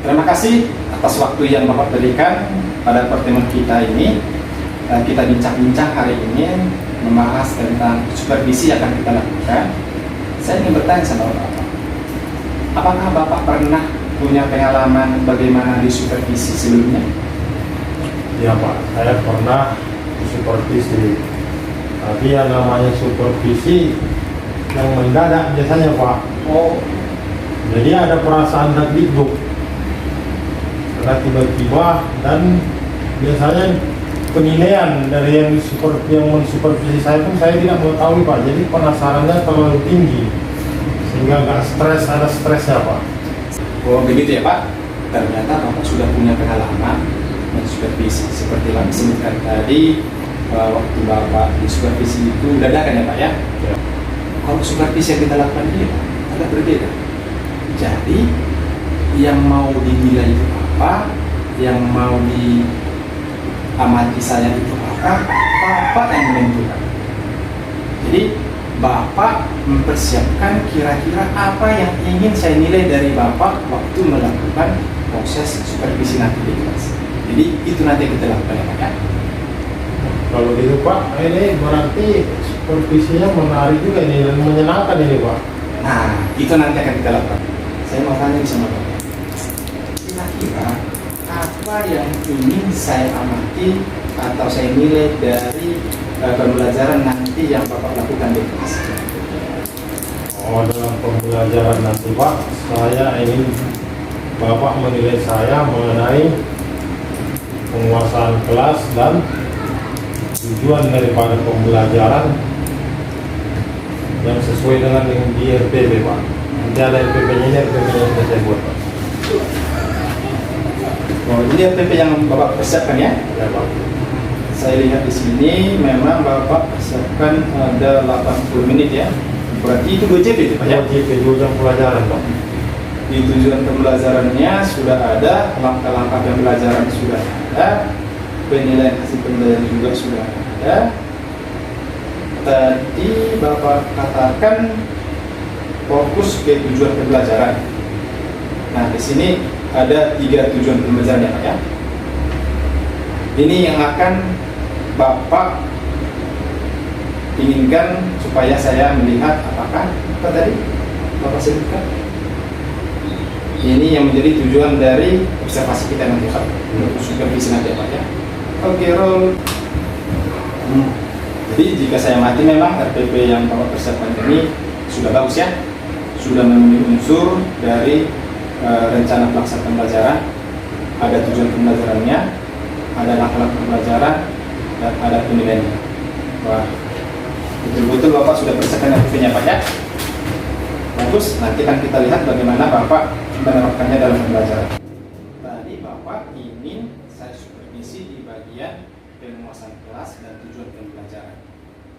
Terima kasih atas waktu yang Bapak berikan pada pertemuan kita ini. Kita bincang-bincang hari ini membahas tentang supervisi yang akan kita lakukan. Saya ingin bertanya sama Bapak, apakah Bapak pernah punya pengalaman bagaimana di supervisi sebelumnya? Ya Pak, saya pernah supervisi. Tapi yang namanya supervisi yang mendadak biasanya Pak. Oh, Jadi ada perasaan dagdikduk karena tiba-tiba, dan biasanya penilaian dari yang mensupervisi saya pun saya tidak mengetahui Pak. Jadi penasarannya terlalu tinggi sehingga nggak stres, ada stresnya Pak. oh begitu ya Pak. Ternyata Bapak sudah punya pengalaman mensupervisi seperti yang disebutkan tadi. Waktu Bapak di supervisi itu dadakan ya Pak ya. Ya. Kalau supervisi yang kita lakukan ini Pak, agak berbeda. Jadi yang mau dinilai itu apa, yang mau diamati saya itu apa, Bapak yang menentukan. Jadi Bapak mempersiapkan kira-kira apa yang ingin saya nilai dari Bapak waktu melakukan proses supervisi nanti di kelas. Jadi itu nanti kita lakukan ya Pak ya. Kalau gitu Pak, ini berarti supervisinya menarik juga ini dan menyenangkan ini Pak. Nah, itu nanti akan kita lakukan. Saya mau tanya sama Bapak, kira-kira apa yang ingin saya amati atau saya nilai dari pembelajaran nanti yang Bapak lakukan di kelas? Oh, dalam pembelajaran nanti Pak, saya ingin Bapak menilai saya mengenai penguasaan kelas dan tujuan daripada pembelajaran yang sesuai dengan yang di RPP Pak. Nanti ada RPP-nya, ini RPP yang sudah saya buat Pak. Oh, ini RPP yang Bapak persiapkan ya? Ya Pak. Saya lihat di sini memang Bapak persiapkan ada 80 menit ya. Berarti itu 2 JP itu Pak ya? JP jam pelajaran Pak. Di tujuan pembelajarannya sudah ada, langkah-langkah pembelajaran sudah ada, penilaian hasil pembelajaran juga sudah ada. Tadi Bapak katakan fokus ke tujuan pembelajaran. Nah, di sini ada 3 tujuan pembelajaran ya Pak ya. Ini yang akan Bapak inginkan supaya saya melihat apakah apa tadi Bapak sebutkan. Ini yang menjadi tujuan dari observasi kita nanti Pak, untuk supervisi nanti Pak ya. Oke, roll. Jadi jika saya amati memang RPP yang Bapak persiapkan ini sudah bagus ya, sudah memenuhi unsur dari rencana pelaksanaan pembelajaran, ada tujuan pembelajarannya, ada langkah-langkah pembelajaran, dan ada penilaiannya. Wah, betul-betul Bapak sudah persiapkan RPP-nya Pak ya. Bagus, nanti kan kita lihat bagaimana Bapak menerapkannya dalam pembelajaran. Tadi Bapak ingin saya supervisi di bagian penguasaan kelas dan tujuan pembelajaran.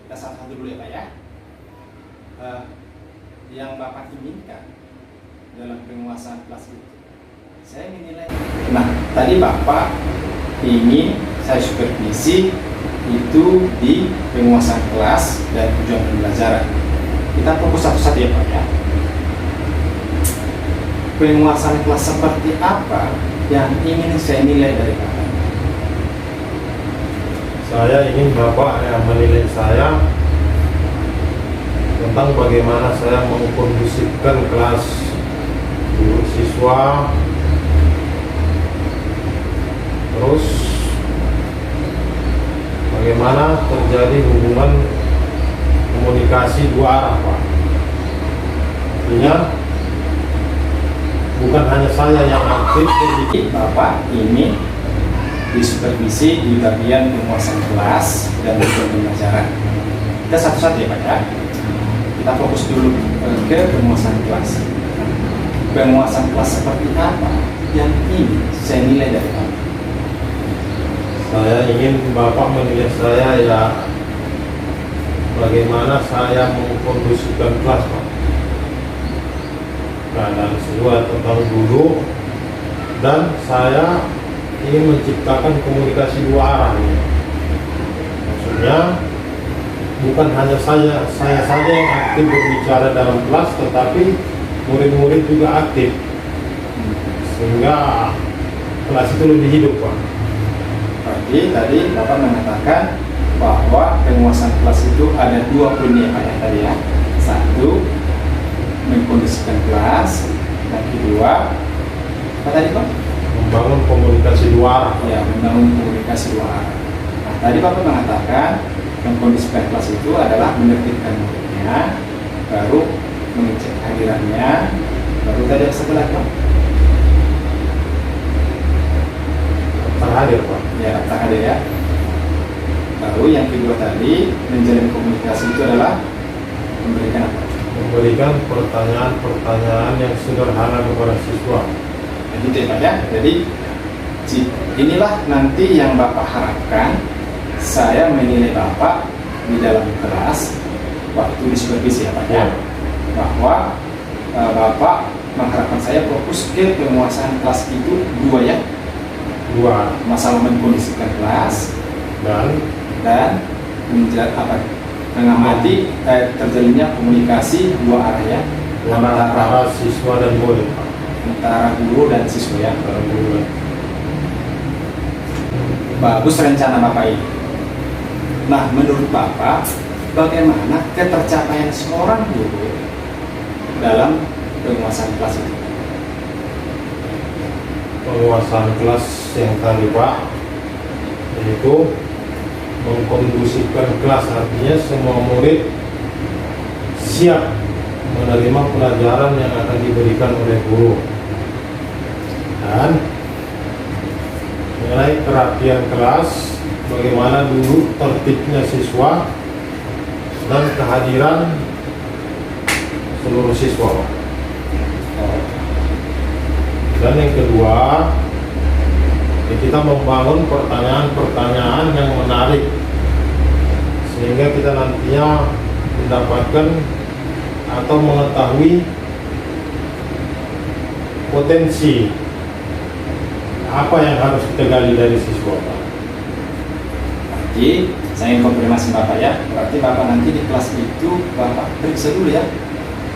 Kita satu-satu dulu ya Pak ya. Yang Bapak inginkan dalam penguasaan kelas itu, saya menilai. Nah, tadi Bapak ingin saya supervisi itu di penguasaan kelas dan tujuan pembelajaran. Kita fokus satu-satu ya Pak ya. Penguasaan kelas seperti apa yang ingin saya nilai dari Bapak? Saya ingin Bapak yang menilai saya tentang bagaimana saya mengkondusifkan kelas guru siswa, terus bagaimana terjadi hubungan komunikasi 2 arah Pak. Artinya bukan hanya saya yang aktif. Jadi Bapak ini disupervisi di bagian penguasaan kelas dan tujuan pembelajaran. Kita satu-satu ya Pak ya. Kita fokus dulu ke penguasaan kelas. Penguasaan kelas seperti apa yang ingin saya nilai dari Bapak? Saya ingin Bapak menilai saya ya bagaimana saya mengkondusifkan kelas Pak. Keadaan siswa tentang guru, dan saya ingin menciptakan komunikasi 2 arah ini. Maksudnya bukan hanya saya saja yang aktif berbicara dalam kelas, tetapi murid-murid juga aktif. sehingga kelas itu lebih hidup, Pak. Berarti tadi Bapak mengatakan bahwa penguasaan kelas itu ada dua poin ya Pak ya tadi ya. Satu, mengkondisikan kelas, dan kedua, apa tadi Pak? Membangun komunikasi dua arah. Ya, membangun komunikasi dua arah. Nah, tadi Bapak mengatakan mengkondisikan kelas itu adalah menertibkan muridnya, baru mengecek hadirannya, baru tadi yang sebelah Pak. Terhadir, Pak. Ya, daftar hadir ya. Lalu yang kedua tadi menjalin komunikasi itu adalah memberikan apa? Memberikan pertanyaan-pertanyaan yang sederhana kepada siswa. Nah, gitu ya Pak ya. Jadi inilah nanti yang Bapak harapkan saya menilai Bapak di dalam kelas waktu di supervisi ya Pak ya. Bahwa Bapak mengharapkan saya fokus ke penguasaan kelas itu dua ya. Dua, Masalah mengkondisikan kelas dan mengamati terjalinnya komunikasi dua arah ya antara siswa dan murid, Pak. antara guru dan siswa ya. Antara guru dan Bagus rencana Bapak ini. Nah, menurut Bapak, bagaimana ketercapaian seorang guru dalam penguasaan kelas itu? penguasaan kelas yang tadi, Pak, yaitu mengkondusifkan kelas, artinya semua murid siap menerima pelajaran yang akan diberikan oleh guru. Dan mengenai kerapian kelas, bagaimana dulu tertibnya siswa dan kehadiran seluruh siswa, Pak. Dan yang kedua, kita membangun pertanyaan-pertanyaan yang menarik sehingga kita nantinya mendapatkan atau mengetahui potensi apa yang harus kita gali dari siswa, Pak. Jadi saya konfirmasi Bapak ya, berarti Bapak nanti di kelas itu Bapak periksa dulu ya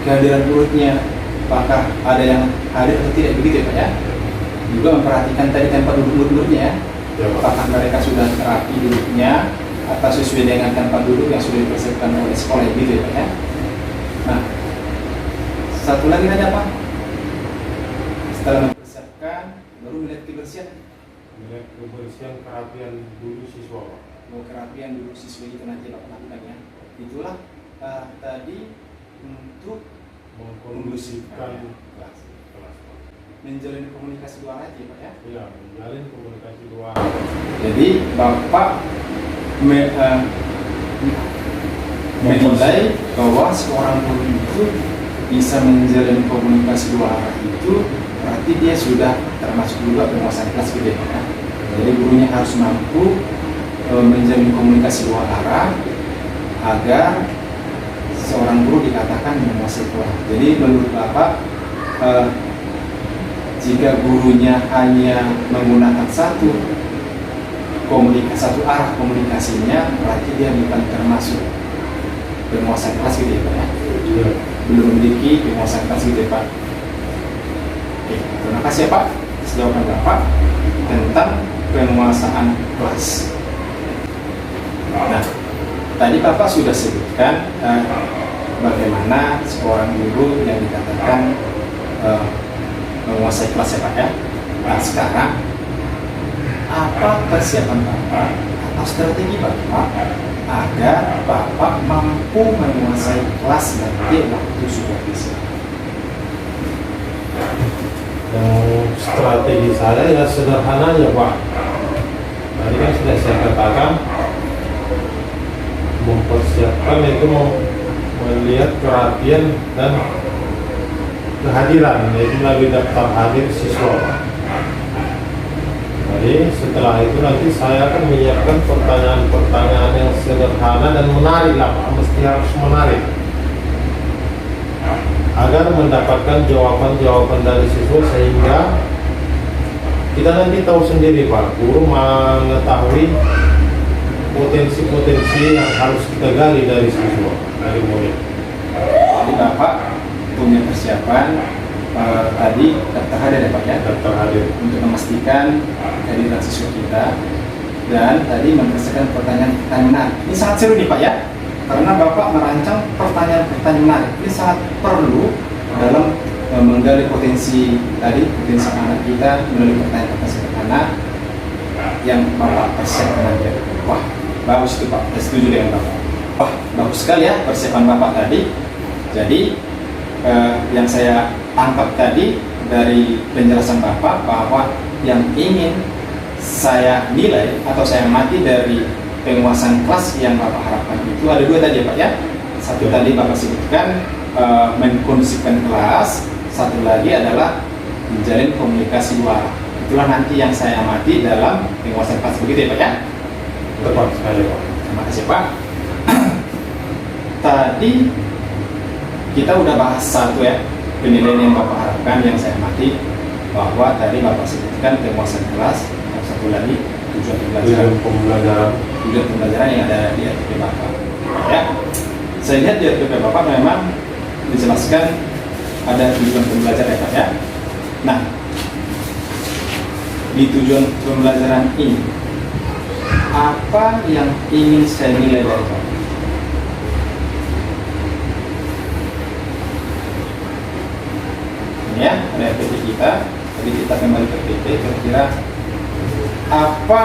kehadiran muridnya, apakah ada yang hadir atau tidak, begitu ya Pak ya. Juga memperhatikan tadi tempat duduk muridnya ya, apakah mereka sudah rapi duduknya atau sesuai dengan tempat duduk yang sudah dipersiapkan oleh sekolah, gitu ya Pak ya. Nah, satu lagi ada Pak, setelah mempersiapkan baru melihat kebersihan. Melihat kebersihan, kerapian dulu siswa, Pak. Kerapian duduk siswa itu nanti Bapak lakukan ya. Itulah tadi untuk mengkondusifkan kelas. kelas, Pak. Menjalin komunikasi dua arah ya Pak ya. Iya, menjalin komunikasi dua arah. Jadi Bapak menilai bahwa seorang guru itu bisa menjalin komunikasi dua arah itu berarti dia sudah termasuk juga penguasaan kelas gitu ya Pak ya. Jadi gurunya harus mampu menjalin komunikasi dua arah agar seorang guru dikatakan menguasai kelas. Jadi menurut Bapak, jika gurunya hanya menggunakan satu arah komunikasinya, berarti dia bukan termasuk penguasaan kelas gitu ya Pak ya. Belum memiliki penguasaan kelas gitu ya Pak. Oke, terima kasih ya Pak atas jawaban Bapak tentang penguasaan kelas. Nah, tadi Bapak sudah sebutkan bagaimana seorang guru yang dikatakan menguasai kelas ya Pak ya. Nah, sekarang apa persiapan Bapak atau strategi Bapak agar Bapak mampu menguasai kelas nanti waktu supervisi? Strategi saya ya sederhana ya Pak. Tadi kan sudah saya katakan, mempersiapkan itu melihat perhatian dan kehadiran, yaitu melalui daftar hadir siswa. Jadi setelah itu nanti saya akan menyiapkan pertanyaan-pertanyaan yang sederhana dan menarik lah Pak, mesti harus menarik agar mendapatkan jawaban-jawaban dari siswa, sehingga kita nanti tahu sendiri Pak, guru mengetahui potensi-potensi yang harus kita gali dari siswa, dari murid. Jadi Bapak punya persiapan tadi daftar hadir ya Pak ya, daftar hadir. untuk memastikan kehadiran siswa kita, dan tadi mempersiapkan pertanyaan-pertanyaan menarik. Ini sangat seru nih Pak ya, karena Bapak merancang pertanyaan-pertanyaan menarik. Ini sangat perlu dalam menggali potensi anak kita melalui pertanyaan-pertanyaan sederhana yang Bapak persiapkan nanti. Wah, bagus itu Pak, saya setuju dengan Bapak. Wah, bagus sekali ya persiapan Bapak tadi. Jadi yang saya tangkap tadi dari penjelasan Bapak bahwa yang ingin saya nilai atau saya amati dari penguasaan kelas yang Bapak harapkan itu ada dua tadi ya Pak ya. Satu tadi Bapak sebutkan mengkondisikan kelas, satu lagi adalah menjalin komunikasi dua arah. Itulah nanti yang saya amati dalam penguasaan kelas, begitu ya Pak ya. Tepat sekali Pak. Terima kasih Pak. Tadi kita udah bahas satu ya, penilaian yang Bapak harapkan yang saya amati, bahwa tadi Bapak sebutkan penguasaan kelas, yang satu lagi tujuan pembelajaran yang ada di RPP Bapak ya. Saya lihat di RPP Bapak memang dijelaskan ada tujuan pembelajaran ya Pak ya. Nah, di tujuan pembelajaran ini apa yang ingin saya nilai dari Bapak? Ini ya, ada RPP kita. Jadi kita kembali ke RPP, kira-kira apa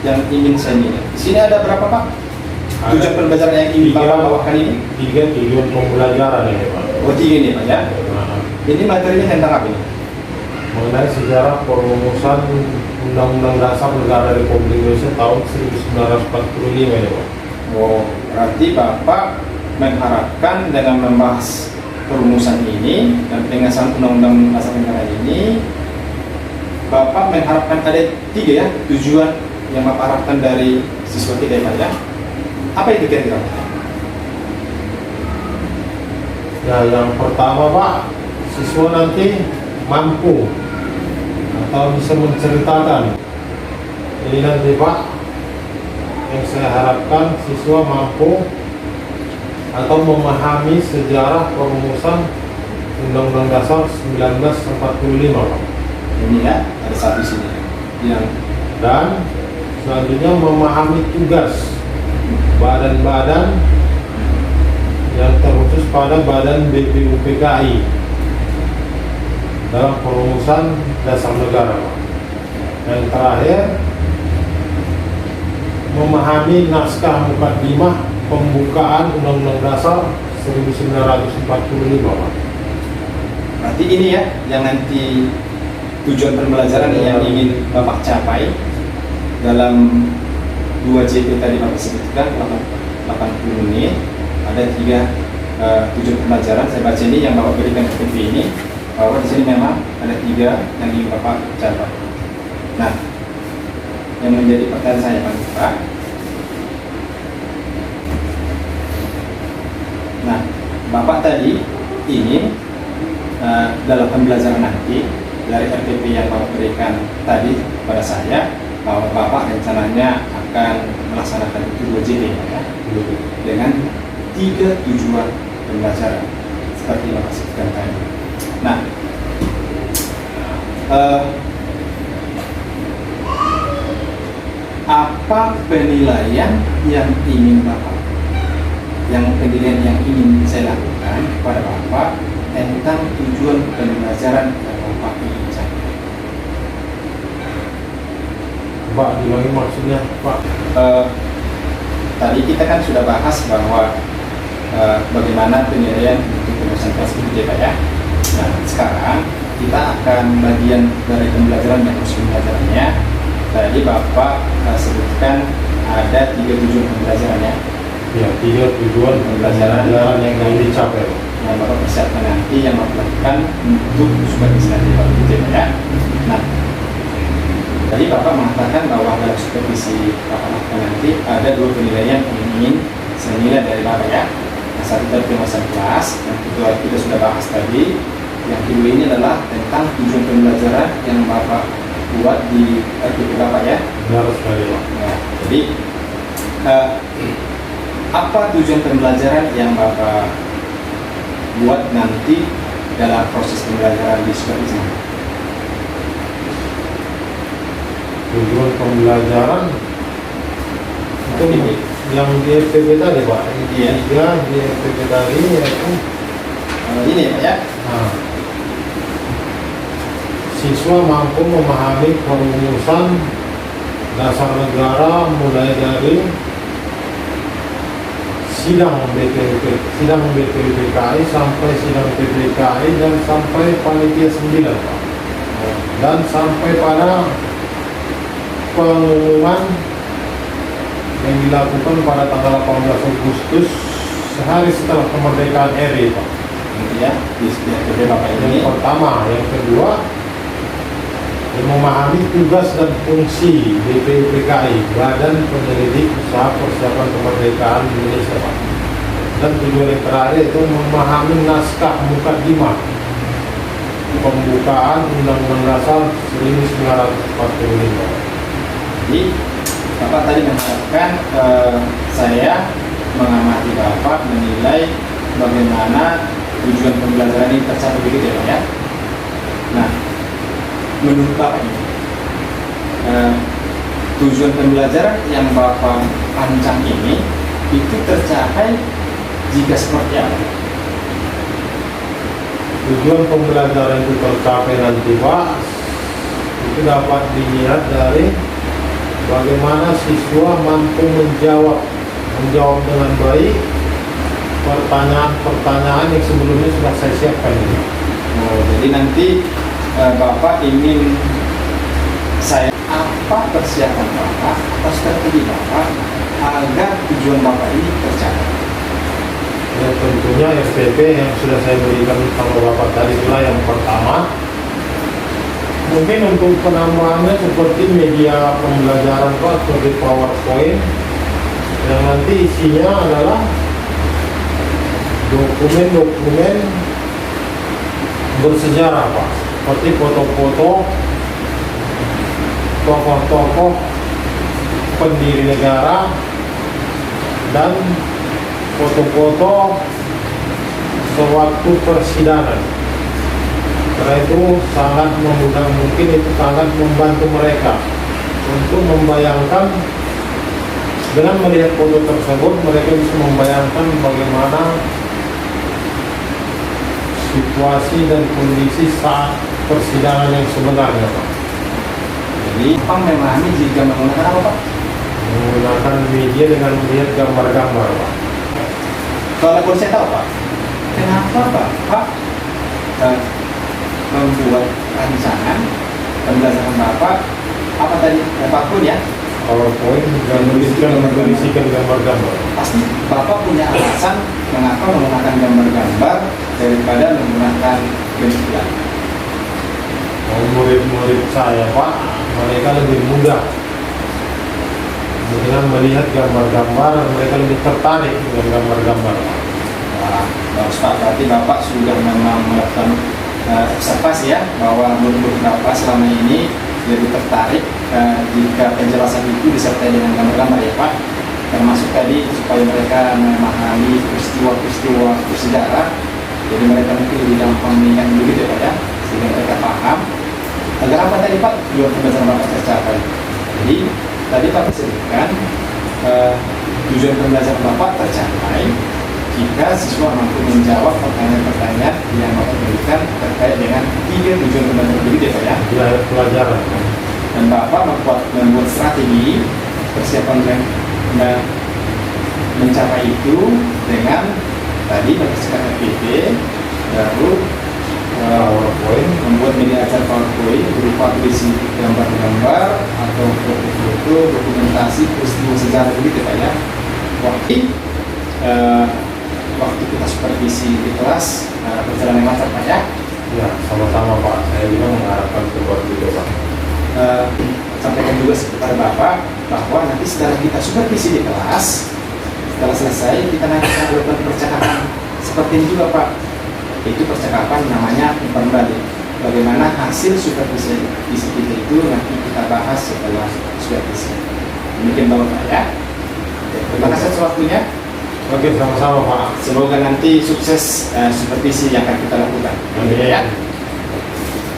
yang ingin saya nilai? Di sini ada berapa Pak? Tujuan pembelajaran yang ingin Bapak bawakan ini? 3 tujuan pembelajaran ini Pak. Oh, 3 ini Pak ya. Ini materinya tentang apa ini? Mengenai sejarah perumusan Undang-Undang Dasar Negara Republik Indonesia tahun 1945 ini Pak. Oh, berarti Bapak mengharapkan dengan membahas perumusan ini dan pengesahan Undang-Undang Dasar Negara ini, Bapak mengharapkan ada 3 ya tujuan yang Bapak harapkan dari siswa kita ya Pak ya. Apa itu kira-kira? Ya, yang pertama Pak, siswa nanti mampu atau bisa menceritakan. Ini nanti Pak, yang saya harapkan siswa mampu atau memahami sejarah perumusan Undang-Undang Dasar 1945 Pak. Ini ya, ada satu sini yang, Dan selanjutnya memahami tugas badan-badan yang terkhusus pada badan BPUPKI dalam perumusan dasar negara Pak. Dan terakhir, memahami naskah mukaddimah pembukaan Undang-Undang Dasar 1945 Pak. berarti ini ya yang nanti tujuan pembelajaran yang ingin Bapak capai dalam 2 JP tadi Bapak sebutkan 80 menit. Ada 3 tujuan pembelajaran. Saya baca ini yang Bapak berikan ke TV ini, bahwa di sini memang ada 3 yang ingin Bapak capai. Nah, yang menjadi pertanyaan saya Pak, nah Bapak tadi ingin dalam pembelajaran nanti dari RPP yang Bapak berikan tadi kepada saya, bahwa Bapak rencananya akan melaksanakan itu 2 JP ya, dengan 3 tujuan pembelajaran seperti yang Bapak sebutkan tadi. Nah, apa penilaian yang ingin Bapak, penilaian yang ingin saya lakukan kepada Bapak tentang tujuan pembelajaran yang Bapak ingin capai? Pak, diulangi maksudnya Pak. Tadi kita kan sudah bahas bahwa bagaimana penilaian untuk pengurusan kelas itu ya Pak ya. Nah, sekarang kita akan bagian dari pembelajaran yang harus pembelajarannya. Tadi Bapak sebutkan ada 3 tujuan pembelajarannya. Ya, 3 tujuan pembelajaran yang ingin dicapai yang Bapak persiapkan nanti, yang Bapak lakukan untuk sebagai strategi Bapak gitu ya. Nah, tadi Bapak mengatakan bahwa dalam supervisi Bapak lakukan nanti ada 2 penilaian yang ingin saya nilai dari Bapak ya. Yang satu dari penguasaan kelas, yang kedua kita sudah bahas tadi. Yang kedua ini adalah tentang tujuan pembelajaran yang Bapak buat di RPP Bapak ya. Benar sekali Pak. Nah, jadi apa tujuan pembelajaran yang Bapak buat nanti dalam proses pembelajaran di supervisi? Tujuan pembelajaran itu Ini. yang di FPP tadi Pak. Iya. Tiga di FPP tadi yaitu Ini ya Pak ya? nah, siswa mampu memahami perumusan dasar negara mulai dari sidang BPUPKI sampai sidang PPKI dan sampai panitia 9 Pak. Dan sampai pada pengumuman yang dilakukan pada tanggal 18 Agustus sehari setelah kemerdekaan RI Pak. Gitu ya, di FPP Bapak ini. Yang pertama, yang kedua yang memahami tugas dan fungsi BPUPKI, Badan Penyelidik Usaha Persiapan Kemerdekaan Indonesia Pak. Dan tujuan yang terakhir itu memahami naskah mukadimah pembukaan Undang-Undang Dasar 1945. Jadi Bapak tadi mengharapkan saya mengamati Bapak menilai bagaimana tujuan pembelajaran ini tercapai begitu ya Pak ya. Nah, menurut Bapak ini tujuan pembelajaran yang Bapak rancang ini itu tercapai jika seperti apa? Tujuan pembelajaran itu tercapai nanti Pak, itu dapat dilihat dari bagaimana siswa mampu menjawab dengan baik pertanyaan-pertanyaan yang sebelumnya sudah saya siapkan ini. Oh, jadi nanti Bapak ingin saya apa persiapan Bapak atau strategi Bapak agar tujuan Bapak ini tercapai? Ya tentunya SPP yang sudah saya berikan sama Bapak tadi itulah yang pertama. Mungkin untuk penambahannya seperti media pembelajaran Pak, seperti PowerPoint yang nanti isinya adalah dokumen-dokumen bersejarah Pak, seperti foto-foto tokoh-tokoh pendiri negara dan foto-foto sewaktu persidangan. Karena itu sangat mungkin itu sangat membantu mereka untuk membayangkan, dengan melihat foto tersebut mereka bisa membayangkan bagaimana situasi dan kondisi saat persidangan yang sebenarnya Pak. Jadi Bapak memahami jika menggunakan apa Pak? Menggunakan media dengan melihat gambar-gambar Pak. Kalau boleh saya tahu Pak, kenapa Bapak membuat rancangan pembelajaran Bapak apa tadi apapun ya? PowerPoint dan berisikan gambar-gambar. Pasti Bapak punya alasan mengapa menggunakan gambar-gambar daripada menggunakan bentuk. Murid-murid saya Pak, mereka lebih mudah dengan melihat gambar-gambar, mereka lebih tertarik dengan gambar-gambar. Wah, bagus Pak, berarti Bapak sudah memang melakukan observasi ya bahwa murid-murid Bapak selama ini lebih tertarik jika penjelasan itu disertai dengan gambar-gambar ya Pak, termasuk tadi supaya mereka memahami peristiwa-peristiwa bersejarah, jadi mereka mungkin lebih gampang mengingat begitu ya Pak ya, sehingga mereka paham agar apa tadi Pak tujuan pembelajaran Bapak tercapai. Jadi tadi Pak disebutkan tujuan pembelajaran Bapak tercapai jika siswa mampu menjawab pertanyaan-pertanyaan yang Bapak berikan terkait dengan 3 tujuan pembelajaran begitu ya Pak ya. Pelajaran. Dan Bapak membuat strategi persiapan mencapai itu dengan tadi mempersiapkan FPP, lalu membuat media acara PowerPoint berupa berisi gambar-gambar atau foto-foto dokumentasi peristiwa sejarah begitu Pak ya. Waktu kita supervisi di kelas berjalan yang lancar Pak ya. Ya, sama-sama Pak. Saya juga mengharapkan seperti itu Pak. Sampaikan juga kepada Bapak bahwa nanti setelah kita supervisi di kelas, setelah selesai kita nanti akan melakukan percakapan seperti ini juga Pak. Itu percakapan namanya umpan balik. Bagaimana hasil supervisi kita itu nanti kita bahas setelah supervisi. Demikian Bapak ya. Terima kasih atas waktunya. Oke, sama-sama Pak. Semoga nanti sukses supervisi yang akan kita lakukan. Amin. Ya.